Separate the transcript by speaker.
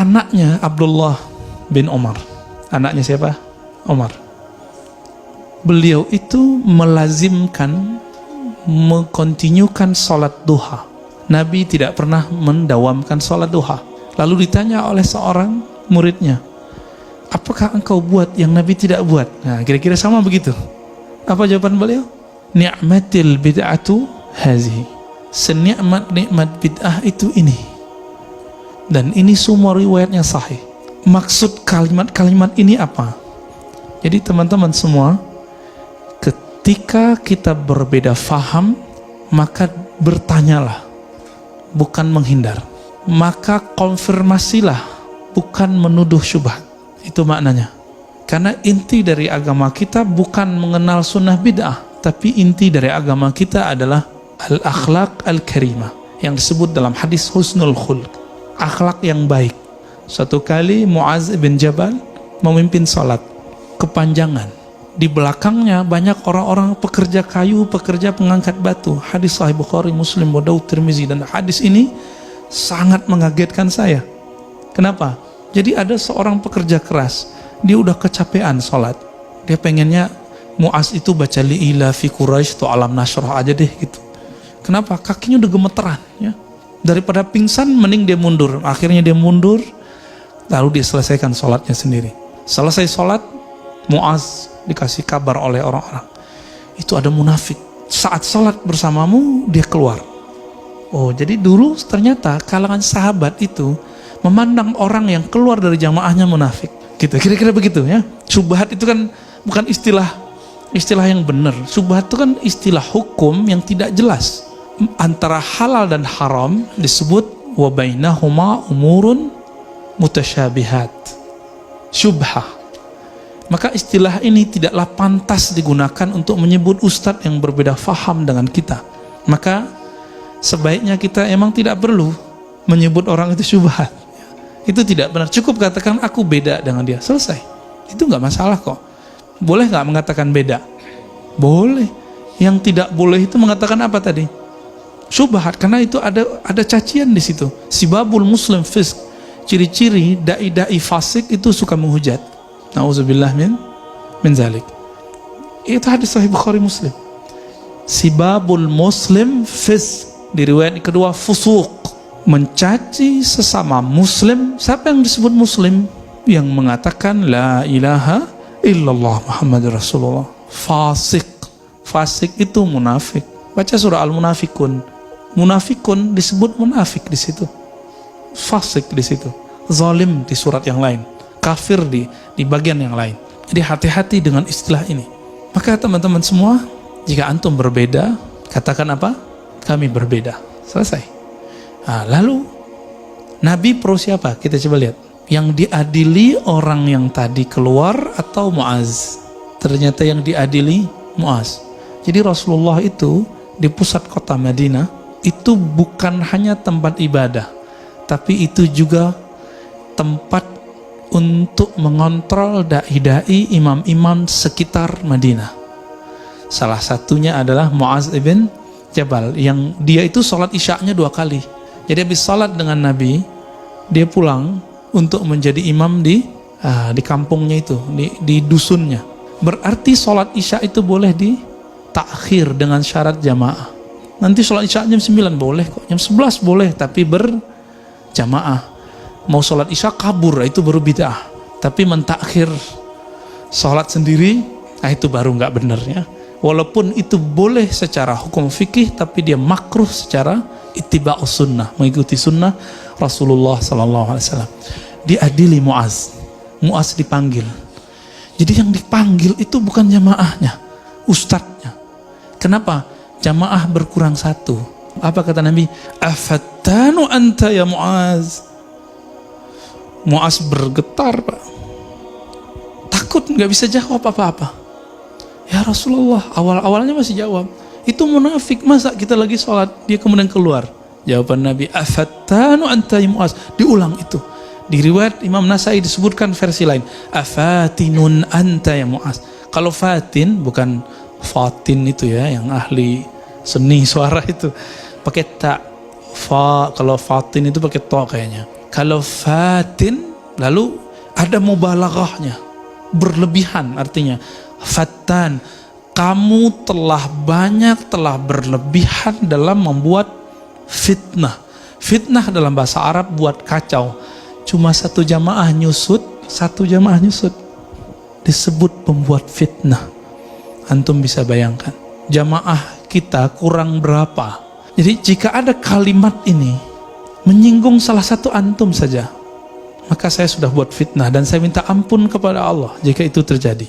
Speaker 1: anaknya Abdullah bin Umar. Anaknya siapa? Umar. Beliau itu melazimkan, mengkontinyukan sholat duha. Nabi tidak pernah mendawamkan sholat duha. Lalu ditanya oleh seorang muridnya, apakah engkau buat yang Nabi tidak buat? Nah, kira-kira sama begitu. Apa jawaban beliau? Ni'matil bid'atu hazihi. Senikmat-nikmat bid'ah itu ini. Dan ini semua riwayatnya sahih. Maksud kalimat-kalimat ini apa? Jadi teman-teman semua, ketika kita berbeda faham, maka bertanyalah, bukan menghindar. Maka konfirmasilah, bukan menuduh syubhat. Itu maknanya. Karena inti dari agama kita bukan mengenal sunnah bid'ah, tapi inti dari agama kita adalah al-akhlaq al-karimah, yang disebut dalam hadis husnul khulq, akhlak yang baik. Suatu kali Muaz bin Jabal memimpin salat kepanjangan. Di belakangnya banyak orang-orang pekerja kayu, pekerja pengangkat batu. Hadis Sahih Bukhari, Muslim, Abu Daud, Tirmizi. Dan hadis ini sangat mengagetkan saya. Kenapa? Jadi ada seorang pekerja keras, dia udah kecapean sholat. Dia pengennya Muaz itu baca li'ila fi Quraisy atau alam nashrah aja deh gitu. Kenapa? Kakinya udah gemeteran ya. Daripada pingsan mending dia mundur. Akhirnya dia mundur, lalu dia selesaikan sholatnya sendiri. Selesai sholat, Muaz dikasih kabar oleh orang-orang, itu ada munafik, saat sholat bersamamu dia keluar. Oh, jadi dulu ternyata kalangan sahabat itu memandang orang yang keluar dari jamaahnya munafik gitu, kira-kira begitu ya. Syubhat itu kan bukan istilah yang benar. Syubhat itu kan istilah hukum yang tidak jelas. Antara halal dan haram disebut wa bainahuma umurun mutasyabihat, syubhah. Maka istilah ini tidaklah pantas digunakan untuk menyebut ustadz yang berbeda faham dengan kita. Maka sebaiknya kita emang tidak perlu menyebut orang itu syubhat. Itu tidak benar. Cukup katakan aku beda dengan dia, selesai. Itu nggak masalah kok. Boleh nggak mengatakan beda? Boleh. Yang tidak boleh itu mengatakan apa tadi? Syubhat, karena itu ada cacian di situ. Sibabul muslim fisq. Ciri-ciri dai-dai fasik itu suka menghujat. Nauzubillah min zalik. Itu hadis Sahih Bukhari Muslim. Sibabul muslim fisq. Di riwayat kedua fusuq, mencaci sesama muslim. Siapa yang disebut muslim? Yang mengatakan la ilaha illallah Muhammad Rasulullah. Fasik. Fasik itu munafik. Baca surah Al-Munafikun. Munafikun disebut munafik di situ. Fasik di situ. Zalim di surat yang lain. Kafir di bagian yang lain. Jadi hati-hati dengan istilah ini. Maka teman-teman semua, jika antum berbeda, katakan apa? Kami berbeda. Selesai. Nah, lalu Nabi pro siapa? Kita coba lihat. Yang diadili orang yang tadi keluar atau Muaz? Ternyata yang diadili Muaz. Jadi Rasulullah itu di pusat kota Madinah itu bukan hanya tempat ibadah, tapi itu juga tempat untuk mengontrol dai-dai, imam-imam sekitar Madinah. Salah satunya adalah Muaz ibn Jabal, yang dia itu sholat isya'nya 2 kali. Jadi habis sholat dengan Nabi, dia pulang untuk menjadi imam di kampungnya itu, di dusunnya. Berarti sholat isya itu boleh ditakhir dengan syarat jamaah. Nanti sholat isya jam 9 boleh kok, jam 11 boleh, tapi berjamaah. Mau sholat isya kabur, itu baru bid'ah. Tapi mentakhir sholat sendiri, itu baru nggak benar ya. Walaupun itu boleh secara hukum fikih, tapi dia makruh secara ittiba'us sunnah, mengikuti sunnah Rasulullah SAW. Diadili Muaz. Muaz dipanggil. Jadi yang dipanggil itu bukan jamaahnya, ustadznya. Kenapa? Jamaah berkurang 1. Apa kata Nabi? Afattanu anta ya Muaz. Muaz bergetar, Pak. Takut, nggak bisa jawab apa-apa. Ya Rasulullah, awal-awalnya masih jawab. Itu munafik, masa kita lagi sholat dia kemudian keluar? Jawaban Nabi, afattanu anta ya Muaz. Diulang itu. Di riwayat Imam Nasai disebutkan versi lain, afatinun anta ya Muaz. Kalau fatin, bukan fatin itu ya, yang ahli seni suara itu pakai ta. Fa, kalau fatin itu pakai to kayaknya. Kalau fatin, lalu ada mubalaghahnya, berlebihan artinya. Fattan, kamu telah berlebihan dalam membuat fitnah. Fitnah dalam bahasa Arab buat kacau. Cuma satu jamaah nyusut, disebut pembuat fitnah. Antum bisa bayangkan, jamaah kita kurang berapa? Jadi jika ada kalimat ini menyinggung salah satu antum saja, maka saya sudah buat fitnah dan saya minta ampun kepada Allah jika itu terjadi.